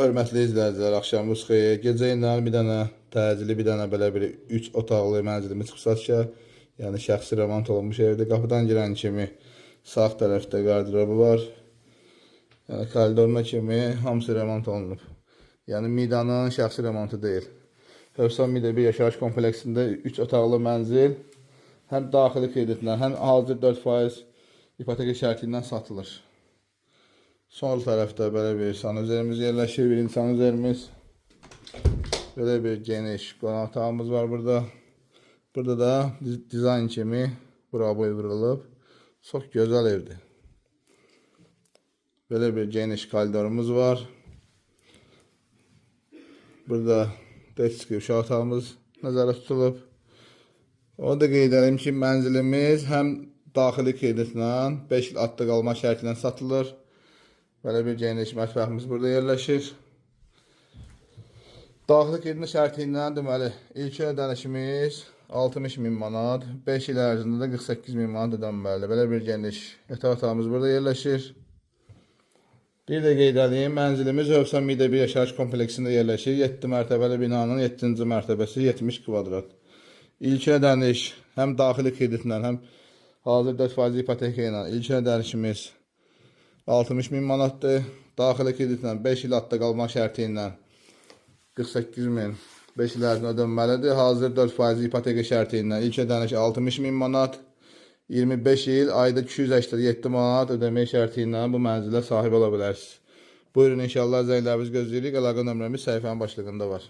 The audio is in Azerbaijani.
Hörmətli izləyicilər, axşamınız xeyir. Gecə ilə bir dənə təcili, bir dənə belə bir 3 otaqlı mənzilimiz çıxıb satışa. Yəni şəxsi remont olunmuş evdir. Qapıdan girən kimi sağ tərəfdə qardırobu var. Yəni koridoruna kimi hamısı remont olunub. Yəni Midanın şəxsi remontu deyil. Hövsan Mida bir yaşayış kompleksində 3 otaqlı mənzil həm daxili kreditlə, həm hazır 4% ipoteka şərti ilə satılır. Sol tərəfdə belə bir sanuzerimiz yerləşir. Birinci sanuzerimiz. Belə bir geniş qonaq otağımız var burada. Burada da dizayn kimi bura boy vurulub. Çox gözəl evdir. Belə bir geniş koridorumuz var. Burada deski uşaq otağımız nəzərdə tutulub. Onu da qeyd edim ki, mənzilimiz həm daxili kreditlə 5 il adda qalma şərti ilə satılır. Belə bir geniş mətbəximiz burada yerləşir. Daxili kredit şərti ilə deməli, ilk ödənişimiz 60.000 manat, 5 il ərzində də 48.000 manat ödənməlidir. Belə bir geniş yataq otağımız burada yerləşir. Bir də qeyd edeyim, mənzilimiz Hövsan Mida bir yaşayış kompleksində yerləşir. 7 mərtəbəli binanın 7-ci mərtəbəsi 70 kvadrat. İlk ödəniş həm daxili kreditlə, həm hazır 4% ipoteka ilə ilk ödənişimiz 60.000 manatdır. Daxili kreditlə 5 il adda qalma şərti ilə 48.000 5 il ərzində ödənməlidir. Hazır 4% ipoteka şərti ilə ilk ödəniş 60.000 manat. 25 il ayda 287 manat ödəmək şərti ilə bu mənzilə sahib ola bilərsiniz. Buyurun inşallah zənglərinizi gözləyirik. Əlaqə nömrəmiz səhifənin başlığında var.